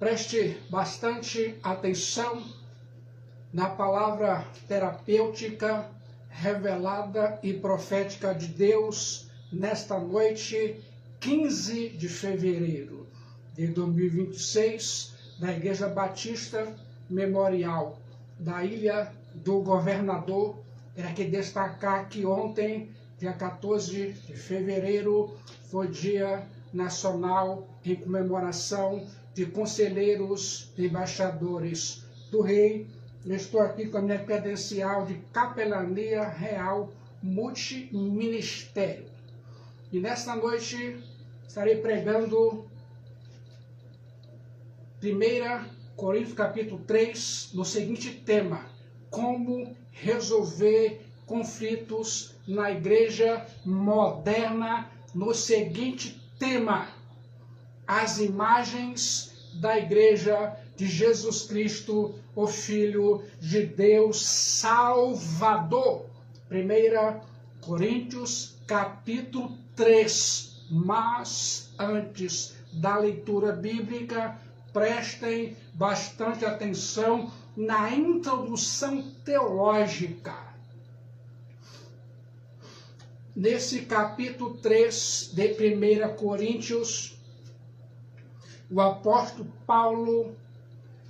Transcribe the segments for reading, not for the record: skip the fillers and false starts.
Preste bastante atenção na palavra terapêutica, revelada e profética de Deus nesta noite, 15 de fevereiro de 2026, da Igreja Batista Memorial da Ilha do Governador. Era que destacar que ontem, dia 14 de fevereiro, foi Dia Nacional em comemoração de conselheiros e embaixadores do Rei. Eu estou aqui com a minha credencial de Capelania Real Multiministério. E nesta noite estarei pregando 1 Coríntios capítulo 3, no seguinte tema: como resolver conflitos na igreja moderna, no seguinte tema: as imagens da igreja de Jesus Cristo, o Filho de Deus Salvador. 1 Coríntios capítulo 3. Mas antes da leitura bíblica, prestem bastante atenção na introdução teológica. Nesse capítulo 3 de 1 Coríntios, o apóstolo Paulo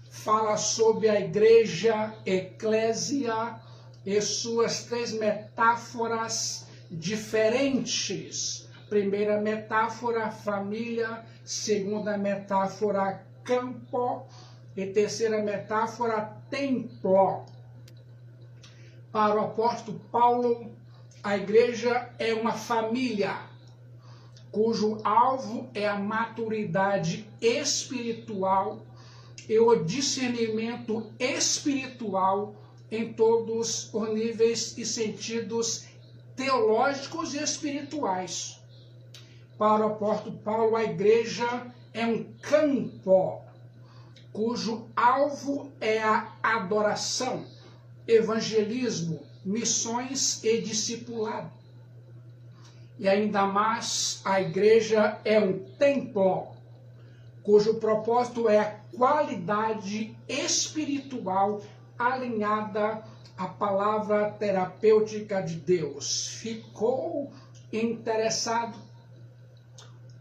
fala sobre a igreja, eclésia, e suas três metáforas diferentes. Primeira metáfora, família. Segunda metáfora, campo. E terceira metáfora, templo. Para o apóstolo Paulo, a igreja é uma família, cujo alvo é a maturidade espiritual e o discernimento espiritual em todos os níveis e sentidos teológicos e espirituais. Para o apóstolo Paulo, a igreja é um campo, cujo alvo é a adoração, evangelismo, missões e discipulado. E ainda mais, a igreja é um templo, cujo propósito é a qualidade espiritual alinhada à palavra terapêutica de Deus. Ficou interessado?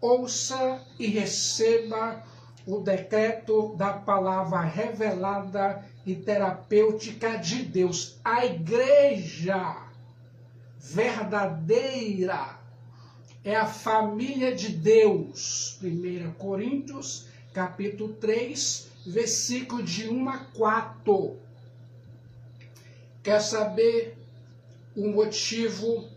Ouça e receba o decreto da palavra revelada e terapêutica de Deus. A igreja verdadeira é a família de Deus. 1 Coríntios, capítulo 3, versículo de 1 a 4. Quer saber o motivo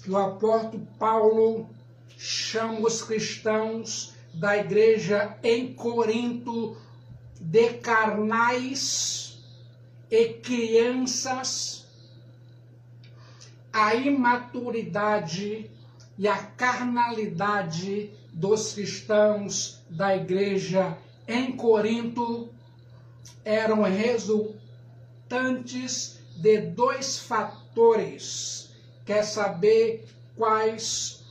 que o apóstolo Paulo chama os cristãos da igreja em Corinto de carnais e crianças? A imaturidade e a carnalidade dos cristãos da igreja em Corinto eram resultantes de dois fatores. Quer saber quais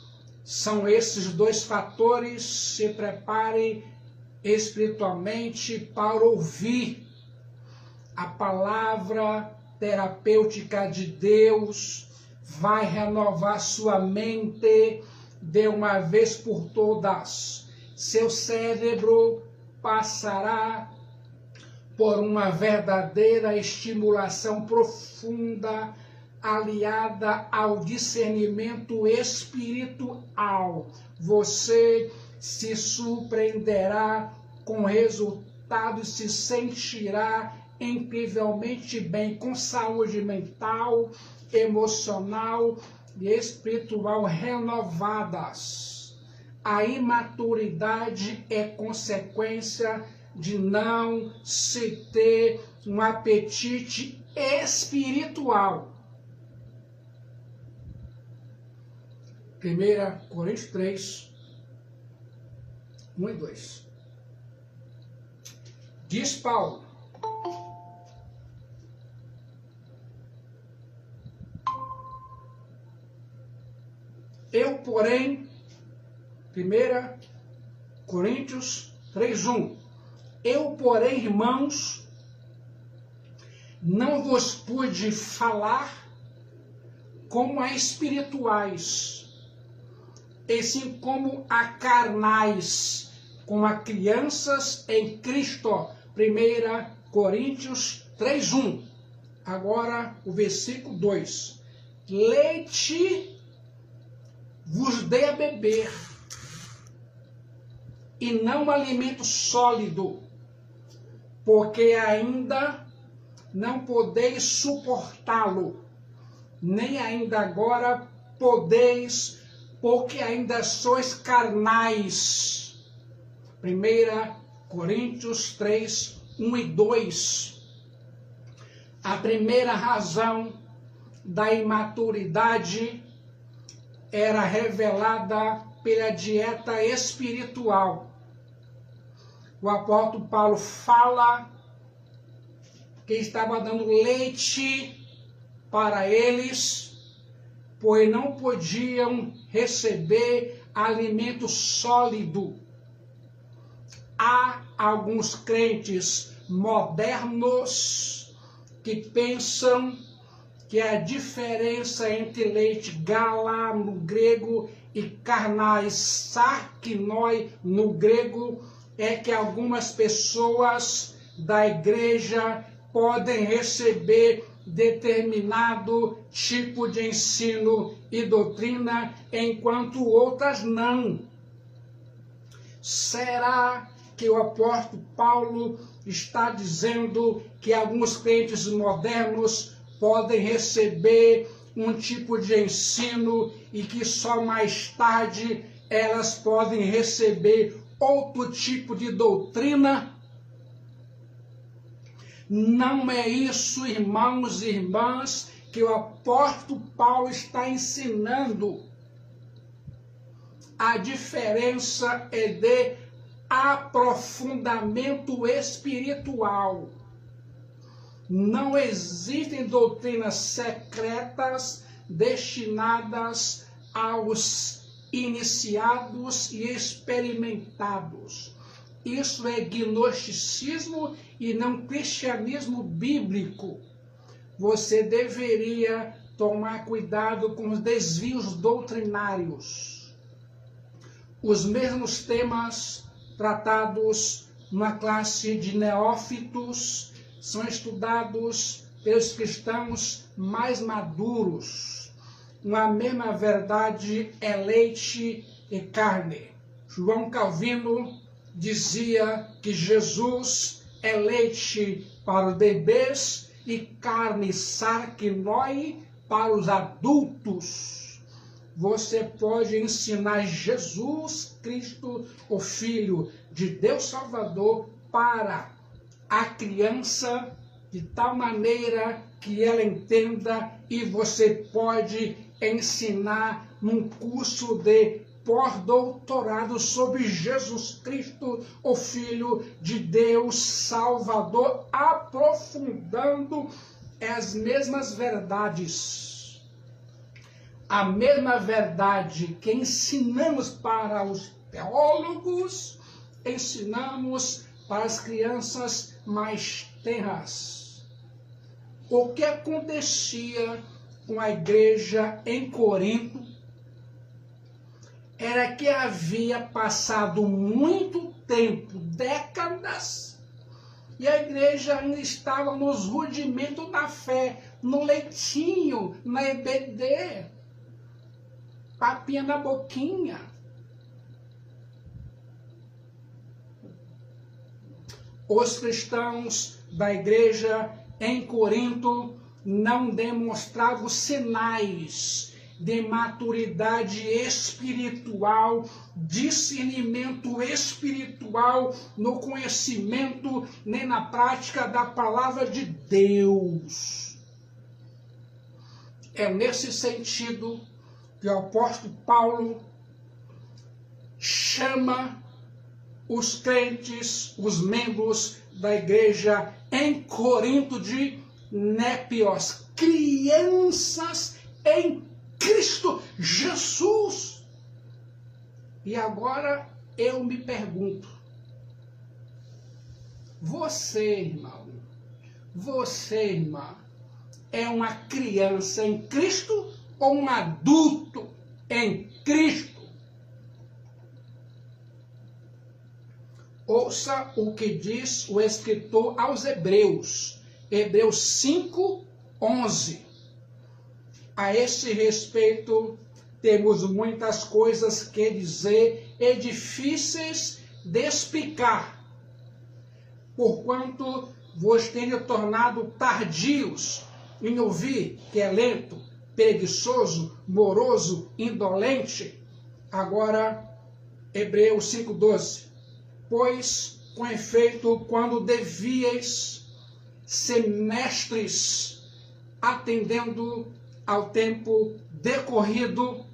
são esses dois fatores? Se prepare espiritualmente para ouvir a palavra terapêutica de Deus. Vai renovar sua mente de uma vez por todas. Seu cérebro passará por uma verdadeira estimulação profunda, aliada ao discernimento espiritual. Você se surpreenderá com o resultado e se sentirá incrivelmente bem, com saúde mental, emocional e espiritual renovadas. A imaturidade é consequência de não se ter um apetite espiritual. 1 Coríntios 3, 1 e 2. Diz Paulo: eu, porém, 1 Coríntios 3:1. Eu, porém, irmãos, não vos pude falar como a espirituais, e sim como a carnais, como a crianças em Cristo. 1 Coríntios 3:1. Agora o versículo 2. Leite vos dei a beber, e não alimento sólido, porque ainda não podeis suportá-lo, nem ainda agora podeis, porque ainda sois carnais. 1 Coríntios 3, 1 e 2. A primeira razão da imaturidade era revelada pela dieta espiritual. O apóstolo Paulo fala que estava dando leite para eles, pois não podiam receber alimento sólido. Há alguns crentes modernos que pensam que a diferença entre leite gala no grego e carnais sarkinoi no grego é que algumas pessoas da igreja podem receber determinado tipo de ensino e doutrina, enquanto outras não. Será que o apóstolo Paulo está dizendo que alguns crentes modernos podem receber um tipo de ensino e que só mais tarde elas podem receber outro tipo de doutrina? Não é isso, irmãos e irmãs, que o apóstolo Paulo está ensinando. A diferença é de aprofundamento espiritual. Não existem doutrinas secretas destinadas aos iniciados e experimentados. Isso é gnosticismo e não cristianismo bíblico. Você deveria tomar cuidado com os desvios doutrinários. Os mesmos temas tratados na classe de neófitos são estudados pelos cristãos mais maduros. A mesma verdade é leite e carne. João Calvino dizia que Jesus é leite para os bebês e carne sarkinoi para os adultos. Você pode ensinar Jesus Cristo, o Filho de Deus Salvador, para a criança de tal maneira que ela entenda, e você pode ensinar num curso de pós-doutorado sobre Jesus Cristo, o Filho de Deus Salvador, aprofundando as mesmas verdades. A mesma verdade que ensinamos para os teólogos, ensinamos para as crianças mais tenras. O que acontecia com a igreja em Corinto era que havia passado muito tempo, décadas, e a igreja ainda estava nos rudimentos da fé, no leitinho, na EBD, papinha na boquinha. Os cristãos da igreja em Corinto não demonstravam sinais de maturidade espiritual, discernimento espiritual no conhecimento nem na prática da palavra de Deus. É nesse sentido que o apóstolo Paulo chama os crentes, os membros da igreja em Corinto de népios, crianças em Cristo Jesus. E agora eu me pergunto, Você, irmão, você, irmã, é uma criança em Cristo ou um adulto em Cristo? Ouça o que diz o escritor aos Hebreus, Hebreus 5:11. A esse respeito, temos muitas coisas que dizer e difíceis de explicar, porquanto vos tenho tornado tardios em ouvir, que é lento, preguiçoso, moroso, indolente. Agora, Hebreus 5:12. Pois, com efeito, quando devíeis ser mestres, atendendo ao tempo decorrido,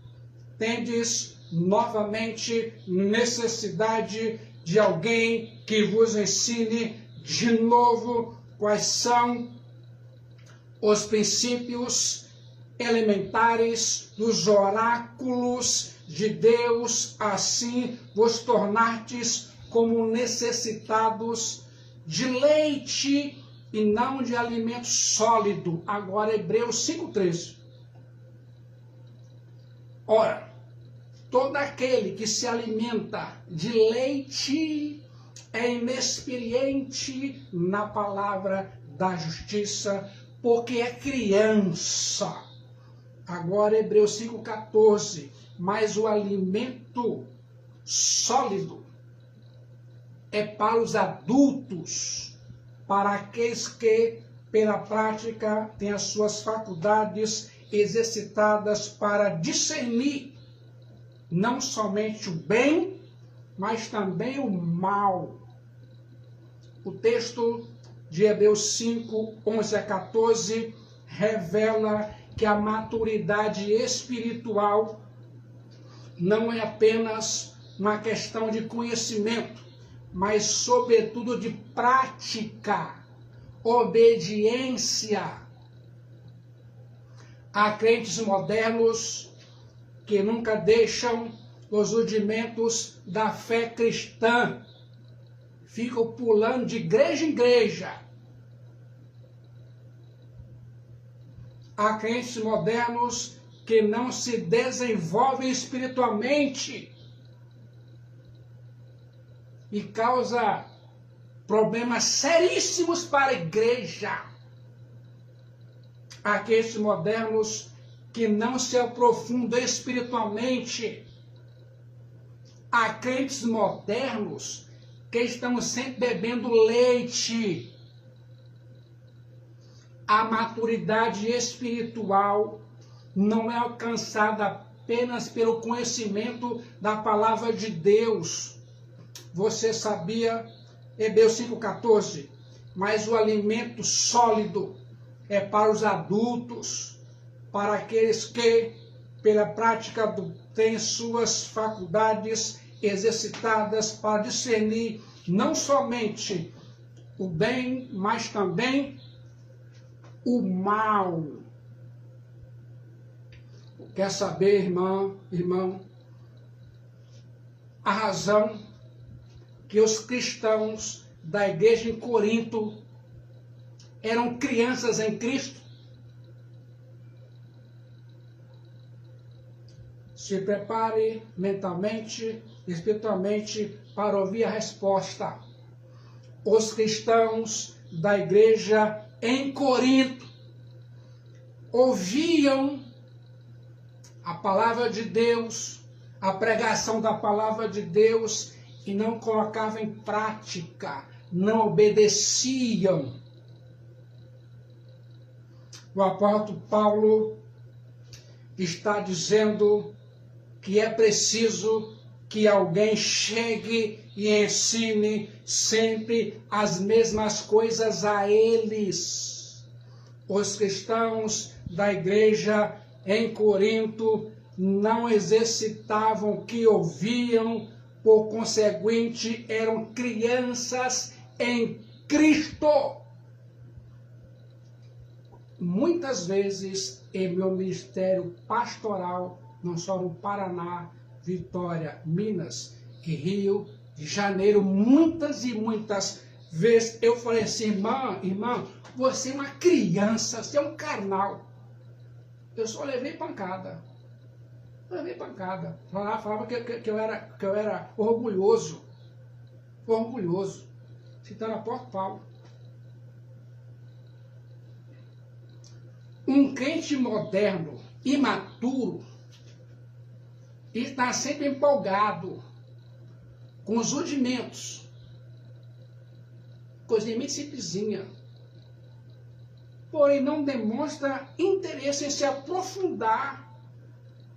tendes novamente necessidade de alguém que vos ensine de novo quais são os princípios elementares dos oráculos de Deus, assim vos tornastes como necessitados de leite e não de alimento sólido. Agora, Hebreus 5:13. Ora, todo aquele que se alimenta de leite é inexperiente na palavra da justiça, porque é criança. Agora, Hebreus 5:14. Mas o alimento sólido é para os adultos, para aqueles que, pela prática, têm as suas faculdades exercitadas para discernir não somente o bem, mas também o mal. O texto de Hebreus 5:11-14 revela que a maturidade espiritual não é apenas uma questão de conhecimento, mas sobretudo de prática, obediência. Há crentes modernos que nunca deixam os rudimentos da fé cristã, ficam pulando de igreja em igreja. Há crentes modernos que não se desenvolvem espiritualmente e causa problemas seríssimos para a igreja. Aqueles modernos que não se aprofundam espiritualmente. Há crentes modernos que estão sempre bebendo leite. A maturidade espiritual não é alcançada apenas pelo conhecimento da palavra de Deus. Você sabia, Hebreus 5:14, mas o alimento sólido é para os adultos, para aqueles que, pela prática, têm suas faculdades exercitadas para discernir não somente o bem, mas também o mal. Quer saber, irmão, a razão que os cristãos da igreja em Corinto eram crianças em Cristo? Se prepare mentalmente, espiritualmente, para ouvir a resposta. Os cristãos da igreja em Corinto ouviam a palavra de Deus, a pregação da palavra de Deus, e não colocavam em prática, não obedeciam. O apóstolo Paulo está dizendo que é preciso que alguém chegue e ensine sempre as mesmas coisas a eles. Os cristãos da igreja em Corinto não exercitavam o que ouviam, por conseguinte, eram crianças em Cristo. Muitas vezes, em meu ministério pastoral, não só no Paraná, Vitória, Minas e Rio de Janeiro, muitas e muitas vezes eu falei assim, irmã, você é uma criança, você é um carnal. Eu só levei pancada. Eu levei pancada. Falava que eu era orgulhoso. Orgulhoso. Citando apóstolo Paulo. Um crente moderno, imaturo, está sempre empolgado com os rudimentos. Coisinha muito simplesinha. Porém, não demonstra interesse em se aprofundar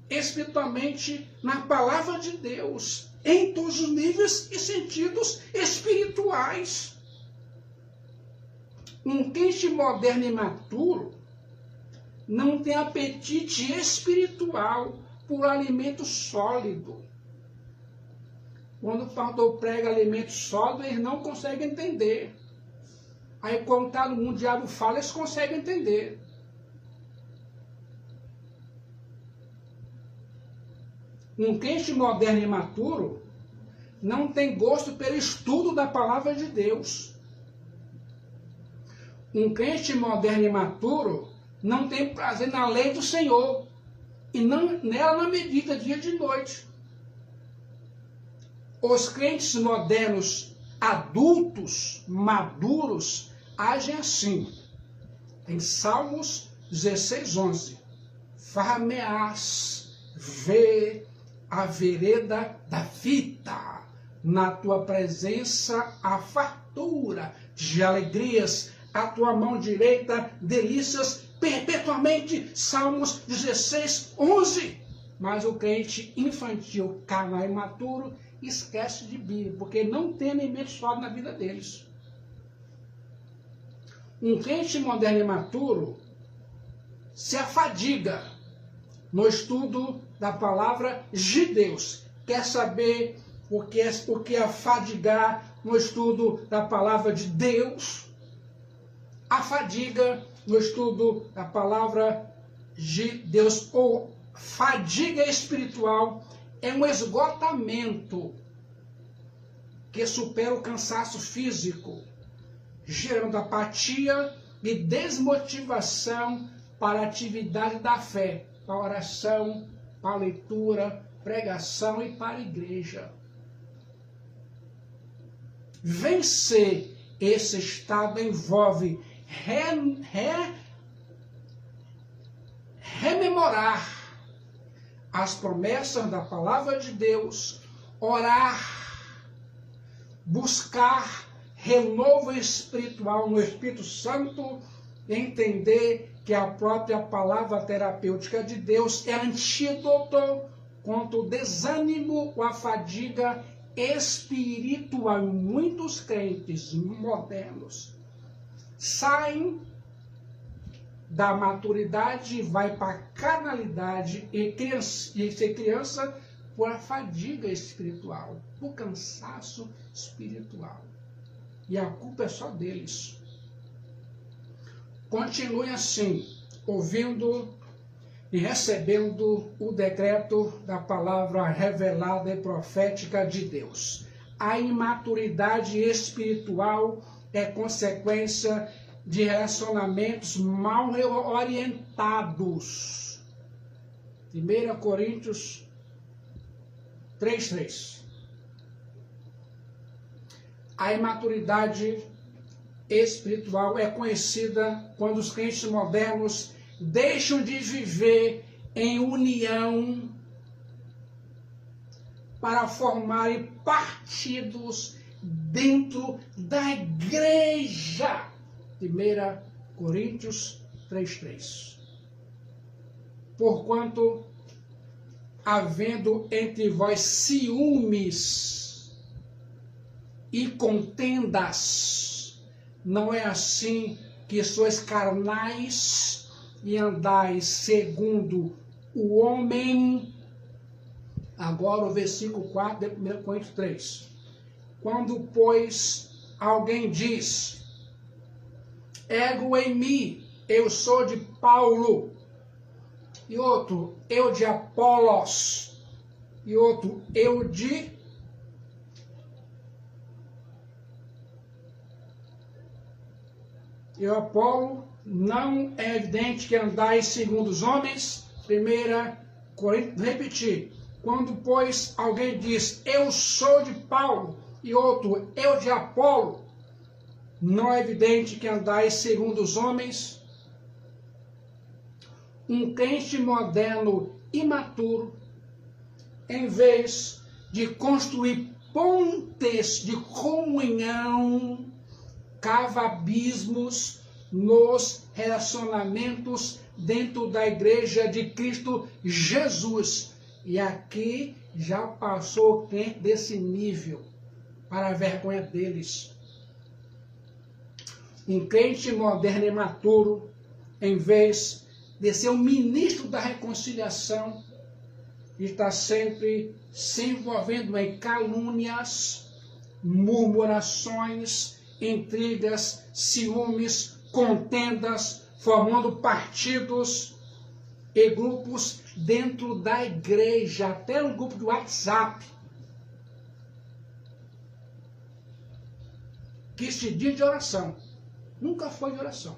espiritualmente na palavra de Deus, em todos os níveis e sentidos espirituais. Um crente moderno e imaturo não tem apetite espiritual por alimento sólido. Quando o pastor prega alimento sólido, eles não conseguem entender. Aí, quando está no mundo, o diabo fala, eles conseguem entender. Um crente moderno e imaturo não tem gosto pelo estudo da palavra de Deus. Um crente moderno e imaturo não tem prazer na lei do Senhor e nela não medita dia e noite. Os crentes modernos, adultos, maduros, agem assim. Em Salmos 16:11. Far-me-ás ver a vereda da vida, na tua presença a fartura de alegrias, a tua mão direita delícias perpetuamente. Salmos 16:11. Mas o crente infantil, carnal e imaturo esquece de Bíblia, porque não tem alimento sólido na vida deles. Um crente moderno e imaturo se afadiga no estudo da palavra de Deus. Quer saber o que afadigar no estudo da palavra de Deus? A fadiga no estudo da palavra de Deus, ou fadiga espiritual, é um esgotamento que supera o cansaço físico, gerando apatia e desmotivação para a atividade da fé, para a oração, para a leitura, pregação e para a igreja. Vencer esse estado envolve rememorar as promessas da palavra de Deus, orar, buscar renovo espiritual no Espírito Santo, entender que a própria palavra terapêutica de Deus é antídoto contra o desânimo ou a fadiga espiritual. Muitos crentes modernos saem da maturidade, vai para a carnalidade e ser criança por a fadiga espiritual, por cansaço espiritual. E a culpa é só deles. Continue assim, ouvindo e recebendo o decreto da palavra revelada e profética de Deus. A imaturidade espiritual é consequência de relacionamentos mal orientados. 1 Coríntios 3:3. A imaturidade espiritual é conhecida quando os crentes modernos deixam de viver em união para formarem partidos dentro da igreja. 1 Coríntios 3:3. Porquanto, havendo entre vós ciúmes e contendas, não é assim que sois carnais e andais segundo o homem. Agora o versículo 4 de 1 Coríntios 3. Quando, pois, alguém diz: ego em mim, eu sou de Paulo, e outro, eu de Apolos, e outro, eu de e Apolo, não é evidente que andais segundo os homens. 1 Coríntios, repetir. Quando, pois, alguém diz, eu sou de Paulo, e outro, eu de Apolo, não é evidente que andais segundo os homens. Um crente moderno imaturo, em vez de construir pontes de comunhão, cava abismos nos relacionamentos dentro da igreja de Cristo Jesus. E aqui já passou crente desse nível, para a vergonha deles. Um crente moderno e maturo, em vez de ser um ministro da reconciliação, está sempre se envolvendo em calúnias, murmurações, intrigas, ciúmes, contendas, formando partidos e grupos dentro da igreja, até um grupo do WhatsApp, que se diz de oração, nunca foi de oração.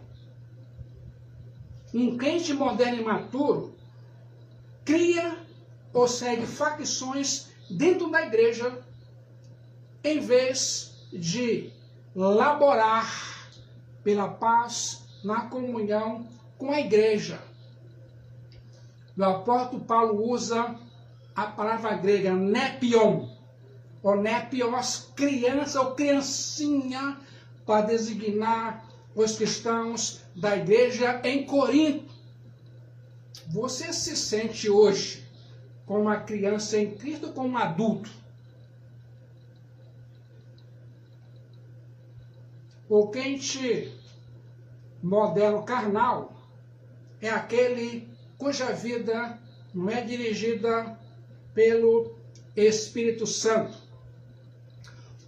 Um crente moderno e maturo cria ou segue facções dentro da igreja, em vez de laborar pela paz na comunhão com a igreja. O apóstolo Paulo usa a palavra grega nepion, ou nepios, criança ou criancinha, para designar os cristãos da igreja em Corinto. Você se sente hoje como uma criança em Cristo ou como um adulto? O crente moderno carnal é aquele cuja vida não é dirigida pelo Espírito Santo.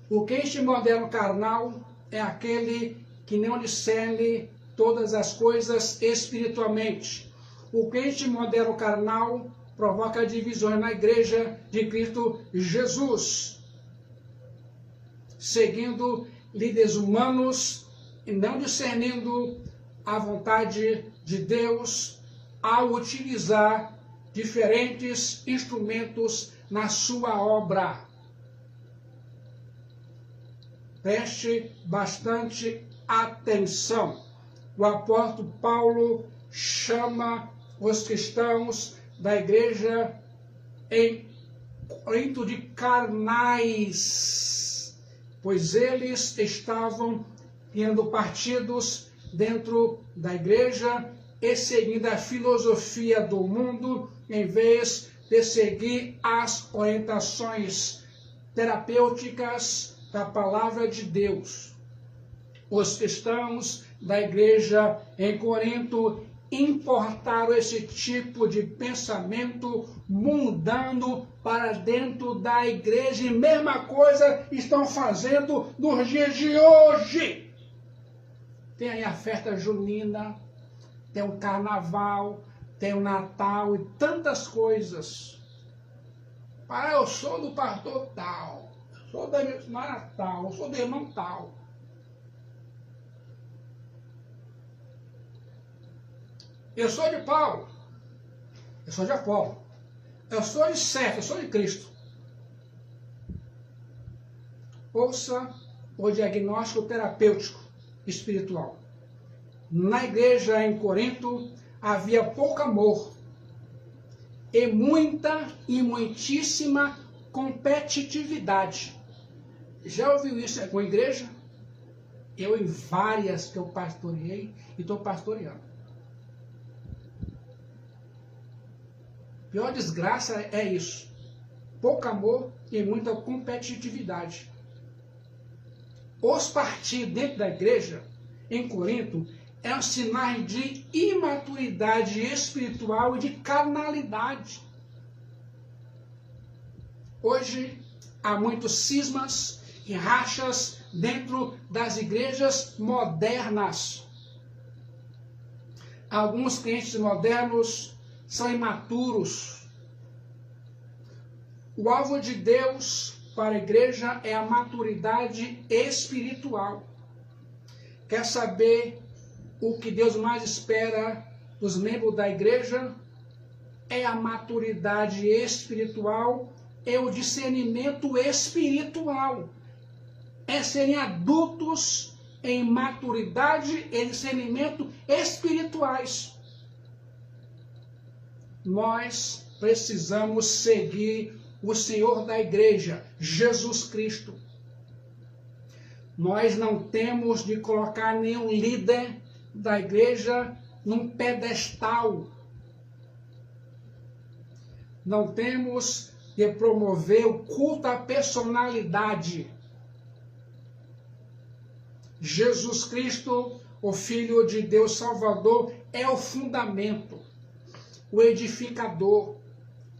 O crente moderno carnal é aquele que não discerne todas as coisas espiritualmente. O crente moderno carnal provoca divisões na igreja de Cristo Jesus, seguindo líderes humanos e não discernindo a vontade de Deus ao utilizar diferentes instrumentos na sua obra. Preste bastante atenção. O apóstolo Paulo chama os cristãos da igreja em Corinto de carnais, pois eles estavam criando partidos dentro da igreja e seguindo a filosofia do mundo, em vez de seguir as orientações terapêuticas da palavra de Deus. Os cristãos da igreja em Corinto importaram esse tipo de pensamento mundano para dentro da igreja, e mesma coisa estão fazendo nos dias de hoje. Tem aí a festa junina, tem o carnaval, tem o Natal e tantas coisas. Eu sou do pastor tal, sou da missionária tal, eu sou do irmão tal. Eu sou de Paulo, eu sou de Apolo, eu sou de Cefas, eu sou de Cristo. Ouça o diagnóstico terapêutico espiritual. Na igreja em Corinto havia pouco amor e muita e muitíssima competitividade. Já ouviu isso com a igreja? Eu em várias que eu pastoreei e estou pastoreando. Pior desgraça é isso. Pouco amor e muita competitividade. Os partidos dentro da igreja, em Corinto, eram sinais de imaturidade espiritual e de carnalidade. Hoje, há muitos cismas e rachas dentro das igrejas modernas. Alguns crentes modernos são imaturos. O alvo de Deus para a igreja é a maturidade espiritual. Quer saber o que Deus mais espera dos membros da igreja é a maturidade espiritual e o discernimento espiritual. É serem adultos em maturidade e discernimento espirituais. Nós precisamos seguir o Senhor da igreja, Jesus Cristo. Nós não temos de colocar nenhum líder da igreja num pedestal. Não temos de promover o culto à personalidade. Jesus Cristo, o Filho de Deus Salvador, é o fundamento, o edificador,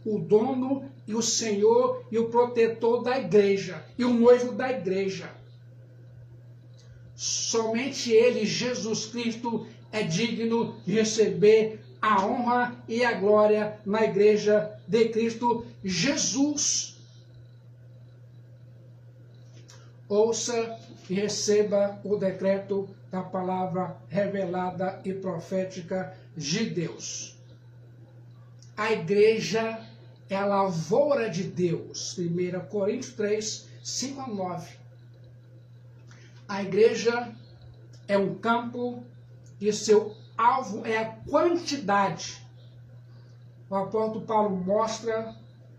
o dono e o Senhor e o protetor da igreja e o noivo da igreja. Somente Ele, Jesus Cristo, é digno de receber a honra e a glória na igreja de Cristo Jesus. Ouça e receba o decreto da palavra revelada e profética de Deus. A igreja é a lavoura de Deus. 1 Coríntios 3, 5 a 9. A igreja é um campo e seu alvo é a quantidade. O apóstolo Paulo mostra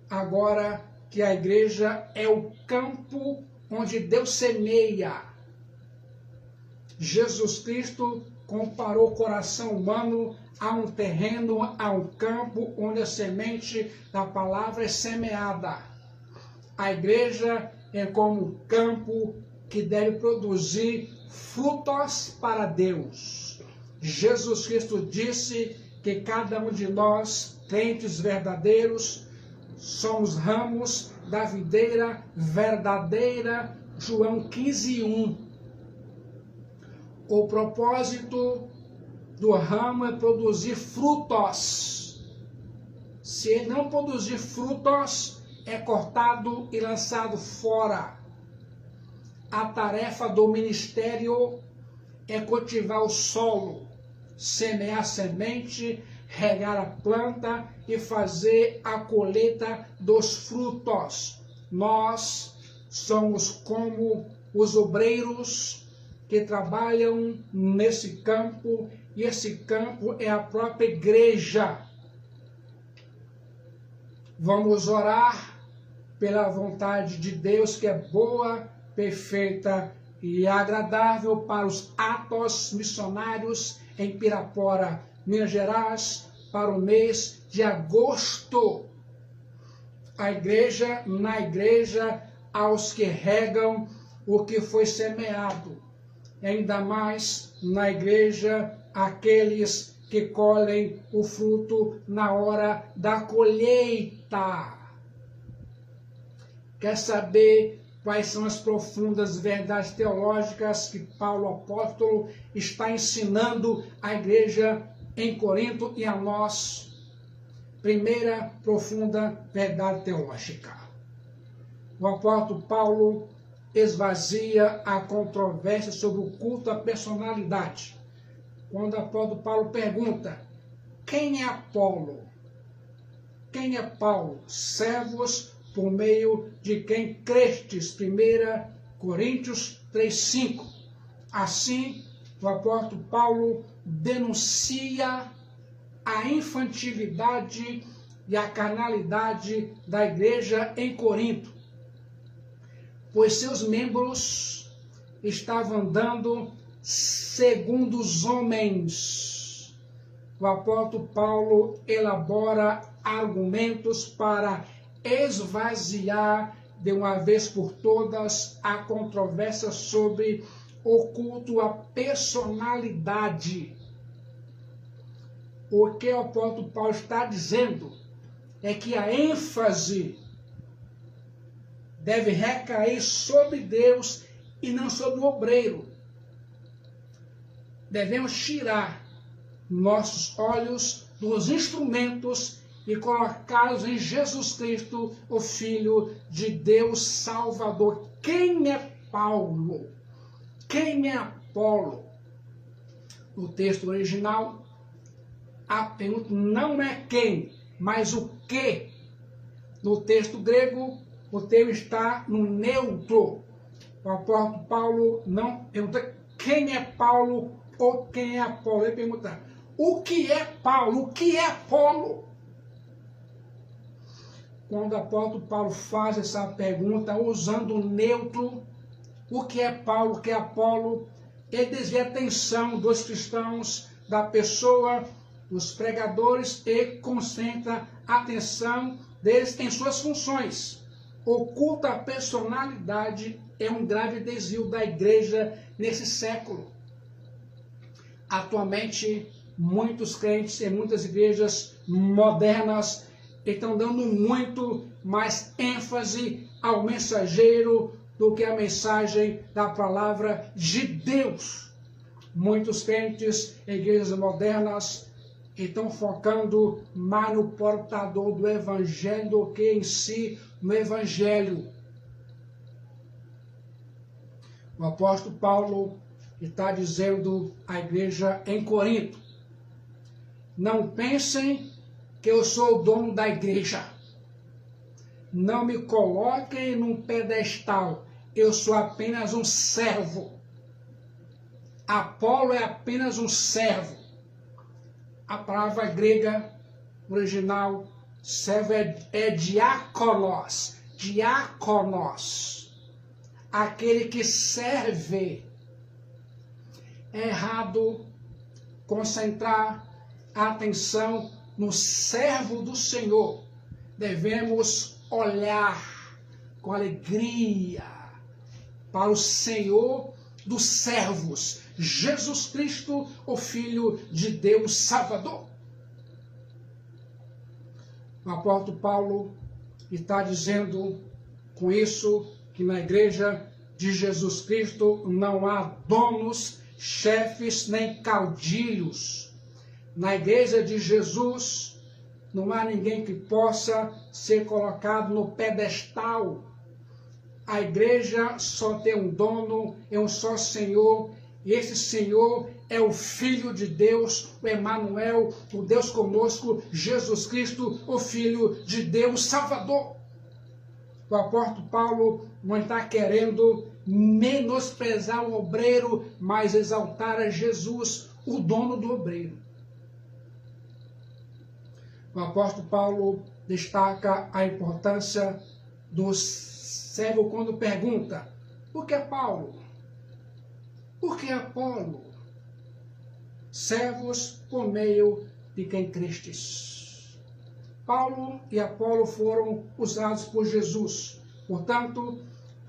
agora que a igreja é o campo onde Deus semeia. Jesus Cristo comparou o coração humano a um terreno, a um campo onde a semente da palavra é semeada. A igreja é como um campo que deve produzir frutos para Deus. Jesus Cristo disse que cada um de nós, crentes verdadeiros, somos ramos da videira verdadeira, João 15:1. O propósito do ramo é produzir frutos. Se ele não produzir frutos, é cortado e lançado fora. A tarefa do ministério é cultivar o solo, semear a semente, regar a planta e fazer a colheita dos frutos. Nós somos como os obreiros que trabalham nesse campo, e esse campo é a própria igreja. Vamos orar pela vontade de Deus, que é boa, perfeita e agradável, para os atos missionários em Pirapora, Minas Gerais, para o mês de agosto. Na igreja, aos que regam o que foi semeado. Ainda mais na igreja, aqueles que colhem o fruto na hora da colheita. Quer saber quais são as profundas verdades teológicas que Paulo apóstolo está ensinando à igreja em Corinto e a nós? Primeira profunda verdade teológica. O apóstolo Paulo esvazia a controvérsia sobre o culto à personalidade. Quando o apóstolo Paulo pergunta: quem é Apolo? Quem é Paulo? Servos por meio de quem crestes. 1 Coríntios 3:5. Assim, o apóstolo Paulo denuncia a infantilidade e a carnalidade da igreja em Corinto, pois seus membros estavam andando segundo os homens. O apóstolo Paulo elabora argumentos para esvaziar de uma vez por todas a controvérsia sobre o culto à personalidade. O que o apóstolo Paulo está dizendo é que a ênfase deve recair sobre Deus e não sobre o obreiro. Devemos tirar nossos olhos dos instrumentos e colocá-los em Jesus Cristo, o Filho de Deus Salvador. Quem é Paulo? Quem é Apolo? no texto original, a pergunta não é quem, mas o que. No texto grego, o termo está no neutro. O apóstolo Paulo não pergunta quem é Paulo ou quem é Apolo. Ele pergunta o que é Paulo, o que é Apolo. Quando o apóstolo Paulo faz essa pergunta usando o neutro, o que é Paulo, o que é Apolo, ele desvia a atenção dos cristãos, da pessoa, dos pregadores, e concentra a atenção deles em suas funções. Oculta a personalidade é um grave desvio da igreja nesse século. Atualmente, muitos crentes em muitas igrejas modernas estão dando muito mais ênfase ao mensageiro do que a mensagem da palavra de Deus. Muitos crentes em igrejas modernas estão focando mais no portador do evangelho do que em si no evangelho. O apóstolo Paulo está dizendo à igreja em Corinto: não pensem que eu sou o dono da igreja. Não me coloquem num pedestal. Eu sou apenas um servo. Apolo é apenas um servo. A palavra grega original, servo, é diáconos. Diáconos. Aquele que serve. É errado concentrar a atenção no servo do Senhor. Devemos olhar com alegria para o Senhor dos servos, Jesus Cristo, o Filho de Deus Salvador. O apóstolo Paulo está dizendo com isso que na igreja de Jesus Cristo não há donos, chefes nem caudilhos. Na igreja de Jesus não há ninguém que possa ser colocado no pedestal. A igreja só tem um dono, é um só Senhor, e esse Senhor é o Filho de Deus, o Emanuel, o Deus conosco, Jesus Cristo, o Filho de Deus Salvador. O apóstolo Paulo não está querendo menosprezar o obreiro, mas exaltar a Jesus, o dono do obreiro. O apóstolo Paulo destaca a importância do servo quando pergunta: por que Paulo? Por que Apolo? Servos por meio de quem crestes. Paulo e Apolo foram usados por Jesus. Portanto,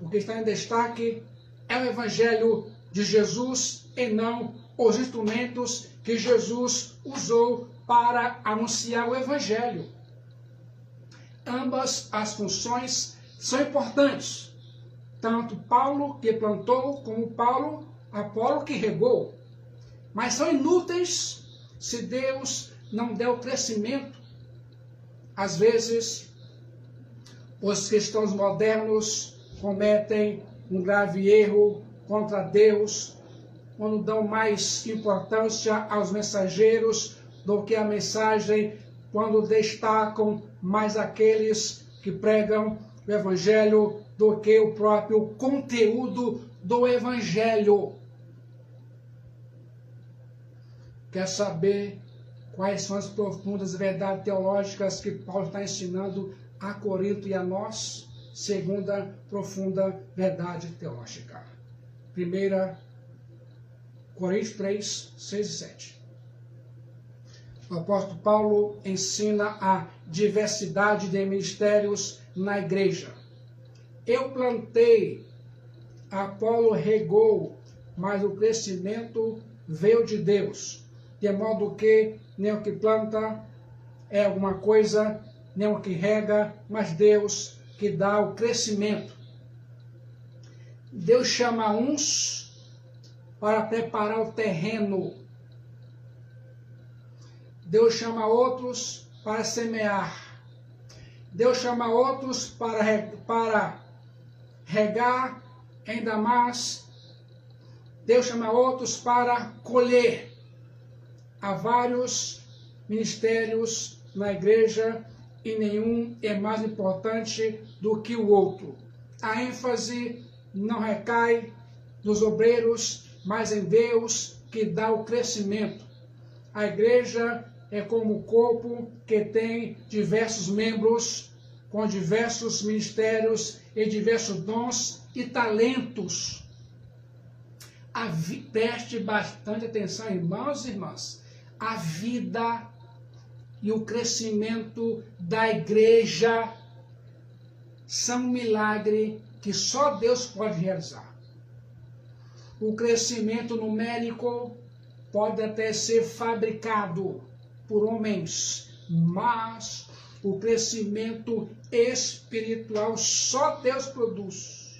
o que está em destaque é o evangelho de Jesus e não os instrumentos que Jesus usou para anunciar o evangelho. Ambas as funções são importantes. Tanto Paulo que plantou, como Apolo que regou. Mas são inúteis se Deus não der o crescimento. Às vezes, os cristãos modernos cometem um grave erro contra Deus, quando dão mais importância aos mensageiros do que a mensagem, quando destacam mais aqueles que pregam o evangelho do que o próprio conteúdo do evangelho. Quer saber quais são as profundas verdades teológicas que Paulo está ensinando a Corinto e a nós? Segunda profunda verdade teológica. 1 Coríntios 3, 6 e 7. O apóstolo Paulo ensina a diversidade de ministérios na igreja. Eu plantei, Apolo regou, mas o crescimento veio de Deus. De modo que nem o que planta é alguma coisa, nem o que rega, mas Deus que dá o crescimento. Deus chama uns para preparar o terreno. Deus chama outros para semear. Deus chama outros para regar ainda mais. Deus chama outros para colher. Há vários ministérios na igreja e nenhum é mais importante do que o outro. A ênfase não recai nos obreiros, mas em Deus que dá o crescimento. A igreja é como o corpo que tem diversos membros, com diversos ministérios e diversos dons e talentos. Preste bastante atenção, irmãos e irmãs. A vida e o crescimento da igreja são um milagre que só Deus pode realizar. O crescimento numérico pode até ser fabricado por homens, mas o crescimento espiritual só Deus produz.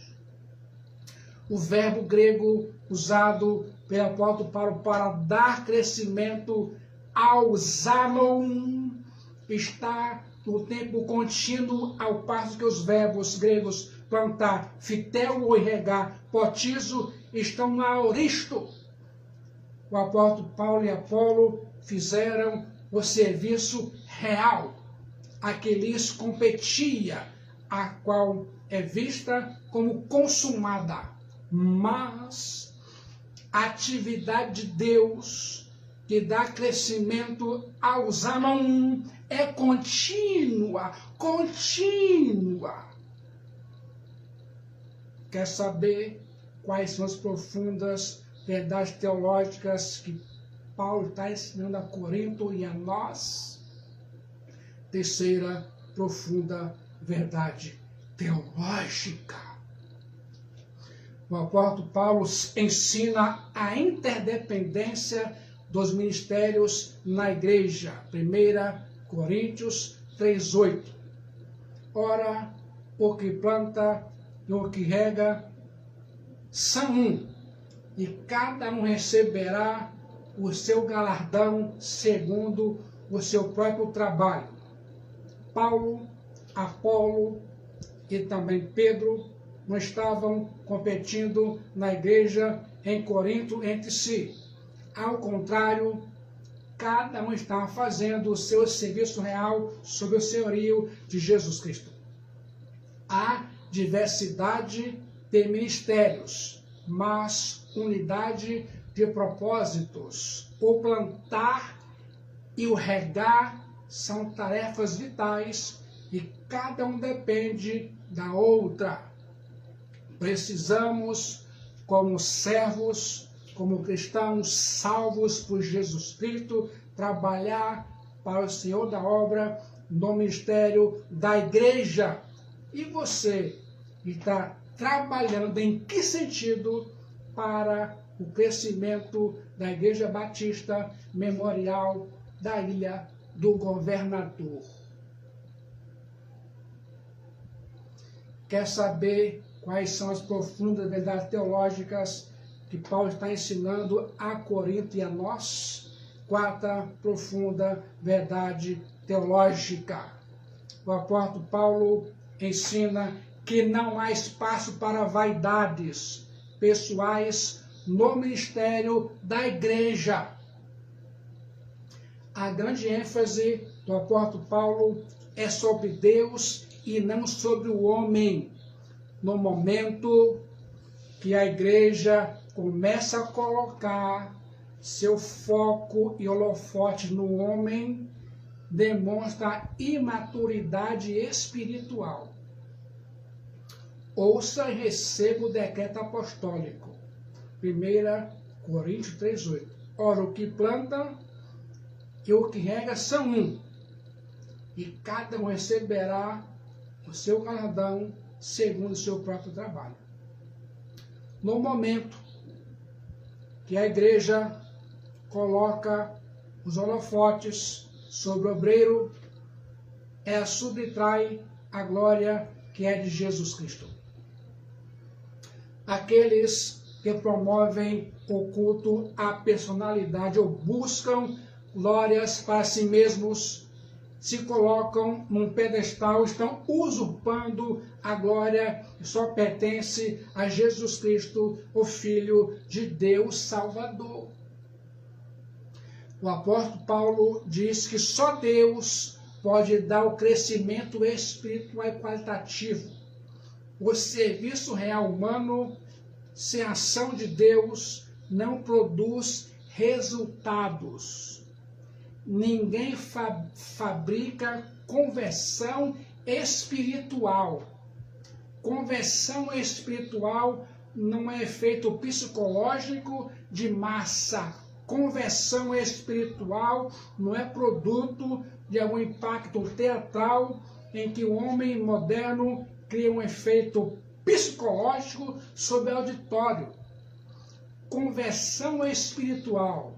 O verbo grego usado pelo apóstolo Paulo para dar crescimento ao Zanon está no tempo contínuo, ao passo que os verbos gregos plantar, fitel e regar, potizo, estão no aoristo. O apóstolo Paulo e Apolo fizeram o serviço real, a que lhes competia, a qual é vista como consumada. Mas a atividade de Deus que dá crescimento ao Zanon é contínua. Quer saber quais são as profundas verdades teológicas que Paulo está ensinando a Corinto e a nós? Terceira profunda verdade teológica. O apóstolo Paulo ensina a interdependência dos ministérios na igreja. 1 Coríntios 3:8. Ora, o que planta e o que rega são um, e cada um receberá o seu galardão segundo o seu próprio trabalho. Paulo, Apolo e também Pedro não estavam competindo na igreja em Corinto entre si. Ao contrário, cada um estava fazendo o seu serviço real sob o senhorio de Jesus Cristo. Há diversidade de ministérios, mas unidade de propósitos. O plantar e o regar são tarefas vitais e cada um depende da outra. Precisamos, como servos, como cristãos salvos por Jesus Cristo, trabalhar para o Senhor da obra no ministério da igreja. E você está trabalhando em que sentido para o crescimento da Igreja Batista Memorial da Ilha do Governador? Quer saber quais são as profundas verdades teológicas que Paulo está ensinando a Corinto e a nós? Quarta profunda verdade teológica. O apóstolo Paulo ensina que não há espaço para vaidades pessoais no ministério da igreja. A grande ênfase do apóstolo Paulo é sobre Deus e não sobre o homem. No momento que a igreja começa a colocar seu foco e holofote no homem, demonstra imaturidade espiritual. Ouça e receba o decreto apostólico. 1 Coríntios 3:8. Ora, o que planta e o que rega são um, e cada um receberá o seu galardão segundo o seu próprio trabalho. No momento que a igreja coloca os holofotes sobre o obreiro, ela subtrai a glória que é de Jesus Cristo. Aqueles que promovem o culto à personalidade ou buscam glórias para si mesmos, se colocam num pedestal, estão usurpando a glória que só pertence a Jesus Cristo, o Filho de Deus Salvador. O apóstolo Paulo diz que só Deus pode dar o crescimento espiritual e qualitativo. O serviço real humano, sem ação de Deus, não produz resultados. Ninguém fabrica conversão espiritual. Conversão espiritual não é efeito psicológico de massa. Conversão espiritual não é produto de algum impacto teatral em que o homem moderno cria um efeito psicológico sobre o auditório. Conversão espiritual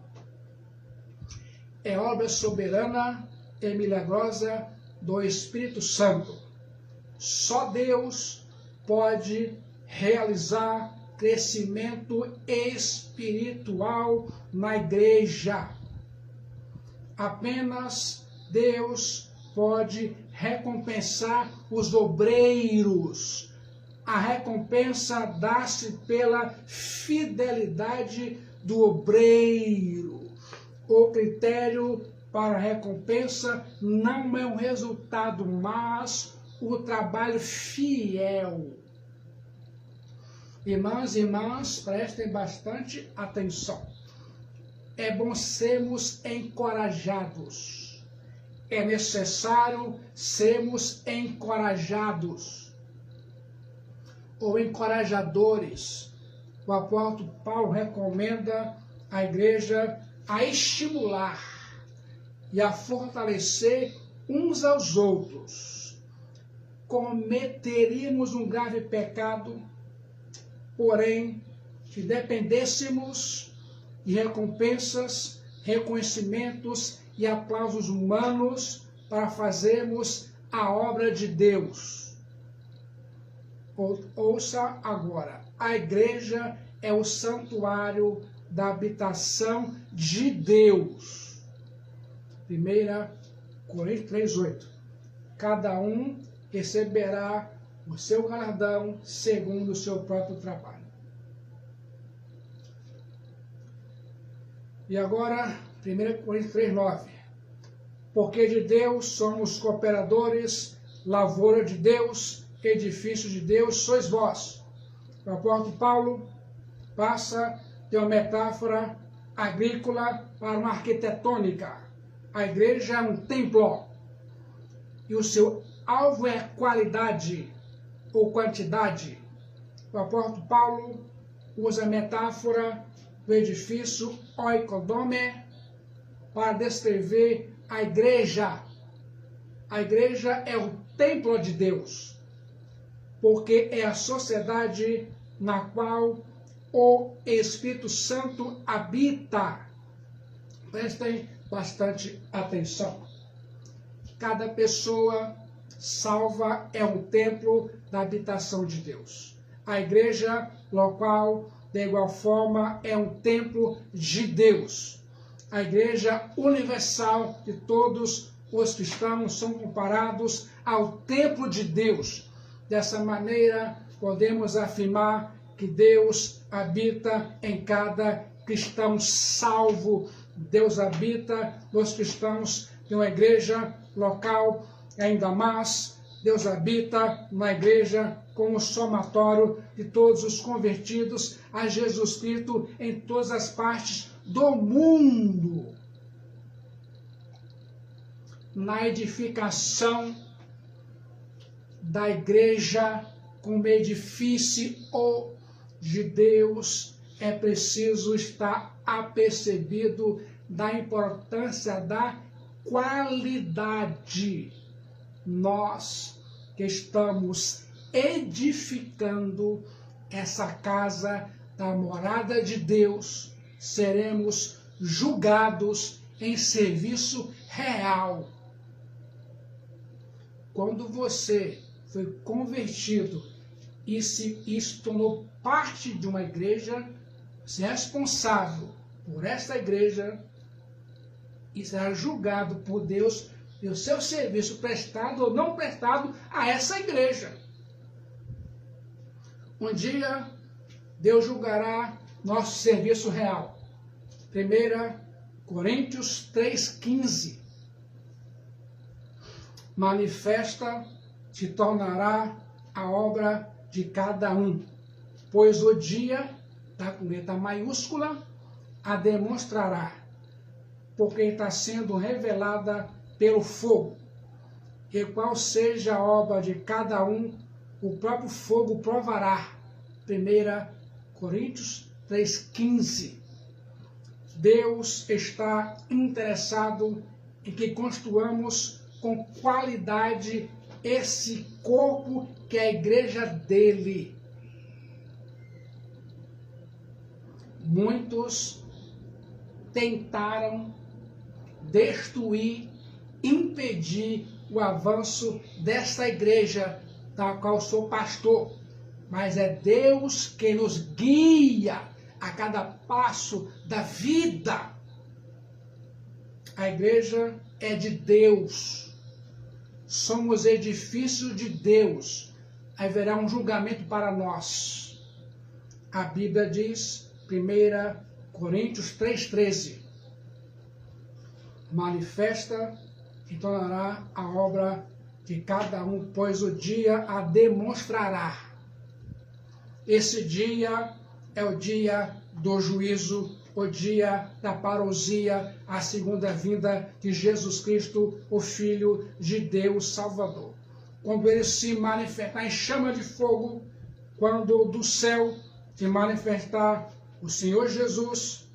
é obra soberana e milagrosa do Espírito Santo. Só Deus pode realizar crescimento espiritual na igreja. Apenas Deus pode recompensar os obreiros. A recompensa dá-se pela fidelidade do obreiro. O critério para a recompensa não é um resultado, mas o trabalho fiel. Irmãs e irmãs, prestem bastante atenção. É bom sermos encorajados. É necessário sermos encorajados ou encorajadores. O apóstolo Paulo recomenda à igreja a estimular e a fortalecer uns aos outros. Cometeríamos um grave pecado, porém, se dependêssemos de recompensas, reconhecimentos e aplausos humanos para fazermos a obra de Deus. Ouça agora, a igreja é o santuário da habitação de Deus. 1 Coríntios 3:8. Cada um receberá o seu galardão segundo o seu próprio trabalho. E agora, 1 Coríntios 3:9. Porque de Deus somos cooperadores, lavoura de Deus, edifício de Deus sois vós. O apóstolo Paulo passa de uma metáfora agrícola para uma arquitetônica. A igreja é um templo e o seu alvo é qualidade ou quantidade. O apóstolo Paulo usa a metáfora do edifício oikodome para descrever a igreja. A igreja é o templo de Deus, porque é a sociedade na qual o Espírito Santo habita. Prestem bastante atenção. Cada pessoa salva é um templo da habitação de Deus. A igreja local, de igual forma, é um templo de Deus. A igreja universal de todos os cristãos são comparados ao templo de Deus. Dessa maneira, podemos afirmar que Deus habita em cada cristão salvo. Deus habita nos cristãos de uma igreja local, ainda mais, Deus habita na igreja como somatório de todos os convertidos a Jesus Cristo em todas as partes do mundo. Na edificação da igreja como edifício de Deus, é preciso estar apercebido da importância da qualidade. Nós que estamos edificando essa casa da morada de Deus, seremos julgados em serviço real. Quando você foi convertido e se tornou parte de uma igreja, você é responsável por esta igreja e será julgado por Deus pelo seu serviço prestado ou não prestado a essa igreja. Um dia, Deus julgará nosso serviço real. 1 Coríntios 3,15. Manifesta se tornará a obra de cada um, pois o dia, tá com letra maiúscula, a demonstrará, porque está sendo revelada pelo fogo. E qual seja a obra de cada um, o próprio fogo provará. 1 Coríntios 3,15. Deus está interessado em que construamos com qualidade esse corpo que é a igreja dele. Muitos tentaram destruir, impedir o avanço desta igreja, da qual sou pastor. Mas é Deus que nos guia a cada passo da vida. A igreja é de Deus. Somos edifícios de Deus. Haverá um julgamento para nós. A Bíblia diz, 1 Coríntios 3,13. Manifesta e tornará a obra de cada um, pois o dia a demonstrará. Esse dia é o dia do juízo, o dia da parousia, a segunda vinda de Jesus Cristo, o Filho de Deus Salvador. Quando ele se manifestar em chama de fogo, quando do céu se manifestar o Senhor Jesus,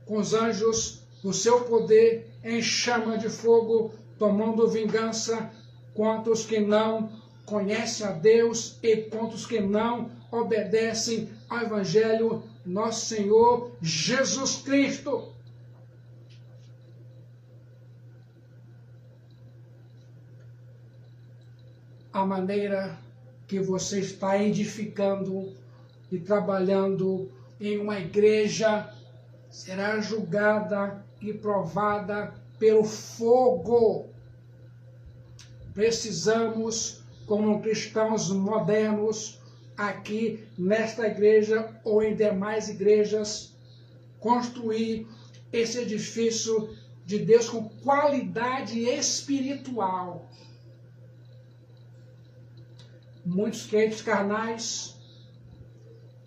com os anjos do seu poder, em chama de fogo, tomando vingança contra os que não conhecem a Deus e contra os que não obedecem ao Evangelho de nosso Senhor Jesus Cristo. A maneira que você está edificando e trabalhando em uma igreja será julgada e provada pelo fogo. Precisamos, como cristãos modernos, aqui nesta igreja ou em demais igrejas, construir esse edifício de Deus com qualidade espiritual. Muitos crentes carnais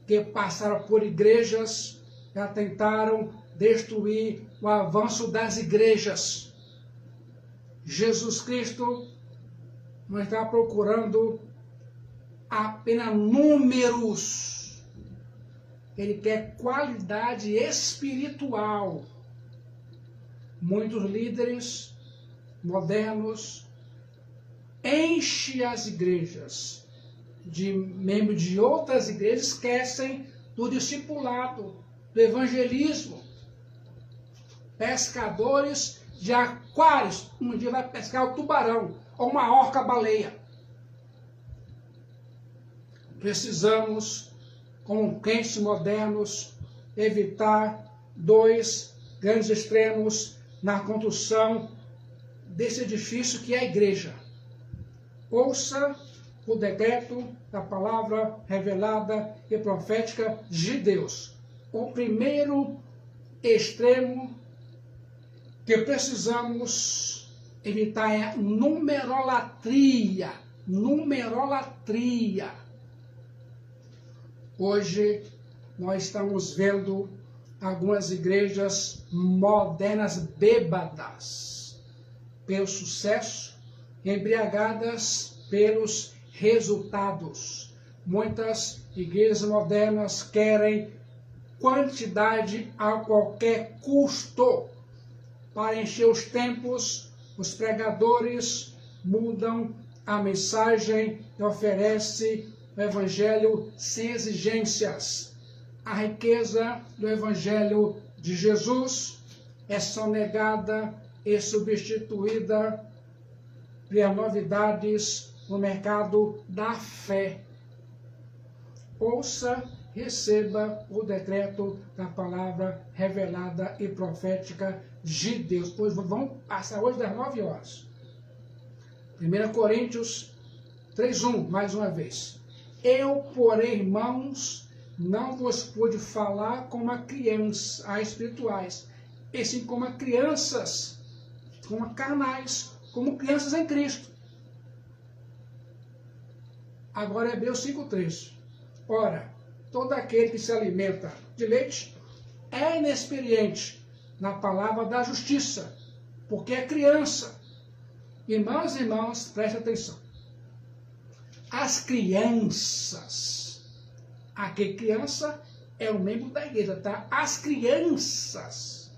que passaram por igrejas já tentaram destruir o avanço das igrejas. Jesus Cristo não está procurando apenas números. Ele quer qualidade espiritual. Muitos líderes modernos enchem as igrejas de membros de outras igrejas, esquecem do discipulado, do evangelismo. Pescadores de aquários, um dia vai pescar o tubarão ou uma orca-baleia. Precisamos, como crentes modernos, evitar dois grandes extremos na construção desse edifício que é a igreja. Ouça o decreto da palavra revelada e profética de Deus. O primeiro extremo que precisamos evitar é a numerolatria. Numerolatria. Hoje nós estamos vendo algumas igrejas modernas bêbadas pelo sucesso, embriagadas pelos resultados. Muitas igrejas modernas querem quantidade a qualquer custo. Para encher os templos, os pregadores mudam a mensagem e oferecem o evangelho sem exigências. A riqueza do evangelho de Jesus é sonegada e substituída por novidades no mercado da fé. Ouça, receba o decreto da palavra revelada e profética de Deus. Pois vamos passar hoje das 9 horas. 1 Coríntios 3:1, mais uma vez. Eu, porém, irmãos, não vos pude falar como a crianças espirituais, e sim como crianças, como carnais, como crianças em Cristo. Agora Hebreus 5:3. Ora, todo aquele que se alimenta de leite é inexperiente na palavra da justiça, porque é criança. Irmãos e irmãs, prestem atenção. As crianças, aqui criança é um membro da igreja, tá? As crianças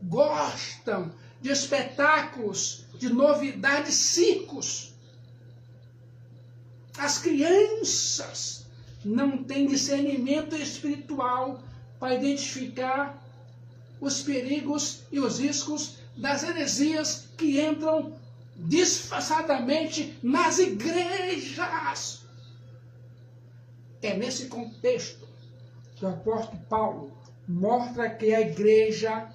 gostam de espetáculos, de novidades, circos. As crianças não têm discernimento espiritual para identificar os perigos e os riscos das heresias que entram disfarçadamente nas igrejas. É nesse contexto que o apóstolo Paulo mostra que a igreja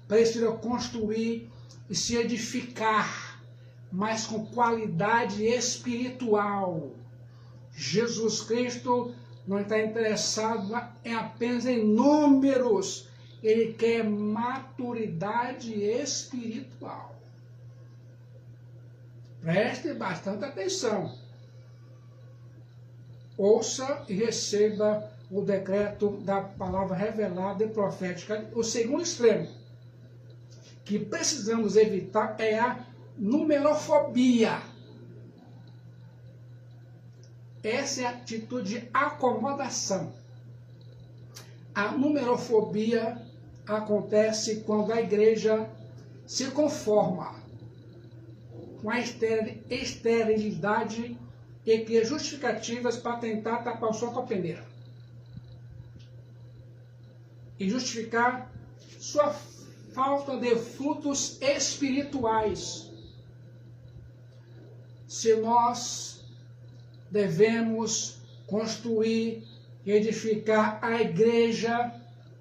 precisa construir e se edificar, mas com qualidade espiritual. Jesus Cristo não está interessado apenas em números, ele quer maturidade espiritual. Preste bastante atenção. Ouça e receba o decreto da palavra revelada e profética. O segundo extremo que precisamos evitar é a numerofobia. Essa é a atitude de acomodação. A numerofobia acontece quando a igreja se conforma com a esterilidade e cria justificativas para tentar tapar o sol com a peneira. E justificar sua falta de frutos espirituais. Se nós devemos construir e edificar a igreja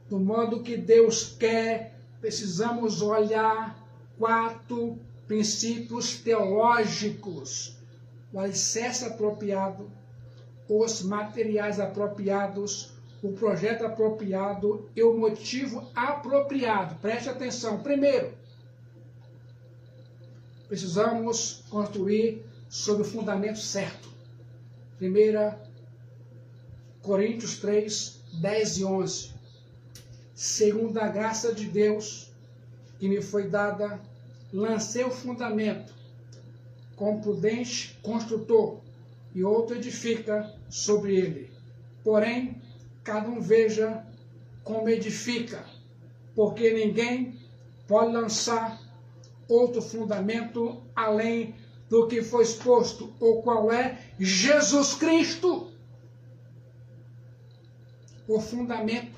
do modo que Deus quer, precisamos olhar 4 princípios teológicos: o alicerce apropriado, os materiais apropriados, o projeto apropriado e o motivo apropriado. Preste atenção. Primeiro, precisamos construir sobre o fundamento certo. 1 Coríntios 3, 10 e 11. Segundo a graça de Deus que me foi dada, lancei o fundamento, com prudente construtor, e outro edifica sobre ele. Porém, cada um veja como edifica, porque ninguém pode lançar outro fundamento além do que foi exposto, o qual é Jesus Cristo. O fundamento,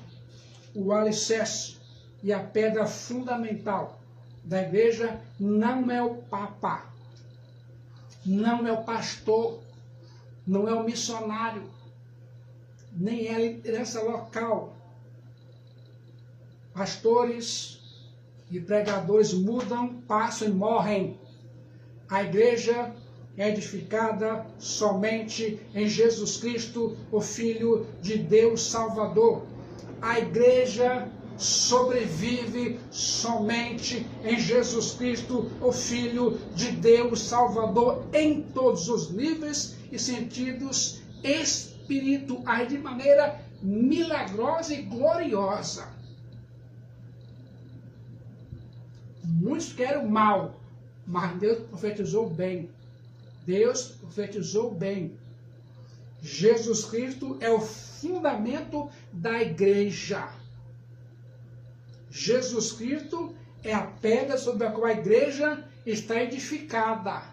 o alicerce e a pedra fundamental da igreja não é o Papa, não é o pastor, não é o missionário, nem é a liderança local. Pastores e pregadores mudam, passam e morrem. A igreja é edificada somente em Jesus Cristo, o Filho de Deus Salvador. A igreja sobrevive somente em Jesus Cristo, o Filho de Deus Salvador, em todos os níveis e sentidos espirituais, de maneira milagrosa e gloriosa. Muitos querem o mal, mas Deus profetizou bem. Deus profetizou bem. Jesus Cristo é o fundamento da igreja. Jesus Cristo é a pedra sobre a qual a igreja está edificada.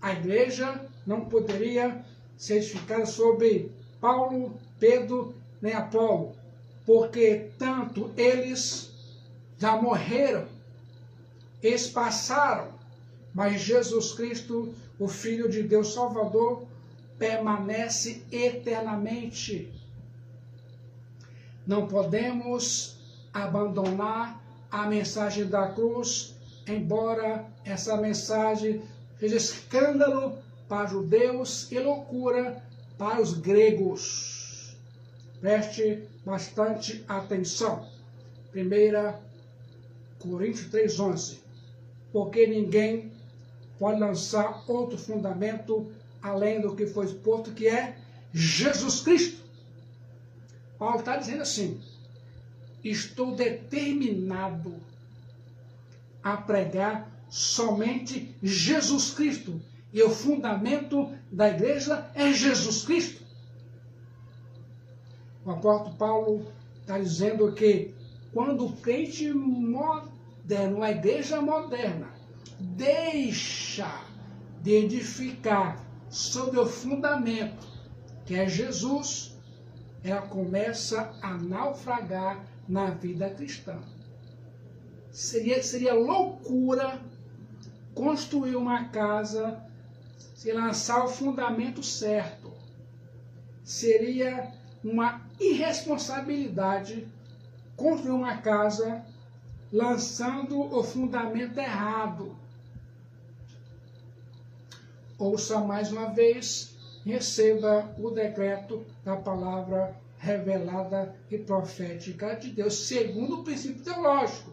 A igreja não poderia ser edificada sobre Paulo, Pedro, nem Apolo, porque tanto eles já morreram, eles passaram, mas Jesus Cristo, o Filho de Deus Salvador, permanece eternamente. Não podemos abandonar a mensagem da cruz, embora essa mensagem seja escândalo para os judeus e loucura para os gregos. Preste bastante atenção. 1 Coríntios 3:11. Porque ninguém pode lançar outro fundamento além do que foi exposto, que é Jesus Cristo. Paulo está dizendo assim: estou determinado a pregar somente Jesus Cristo. E o fundamento da igreja é Jesus Cristo. O apóstolo Paulo está dizendo que quando o crente moderno, a igreja moderna, deixa de edificar sobre o fundamento que é Jesus, ela começa a naufragar na vida cristã. Seria loucura construir uma casa se lançar o fundamento certo. Seria uma irresponsabilidade construir uma casa lançando o fundamento errado. Ouça mais uma vez, receba o decreto da palavra revelada e profética de Deus, segundo o princípio teológico.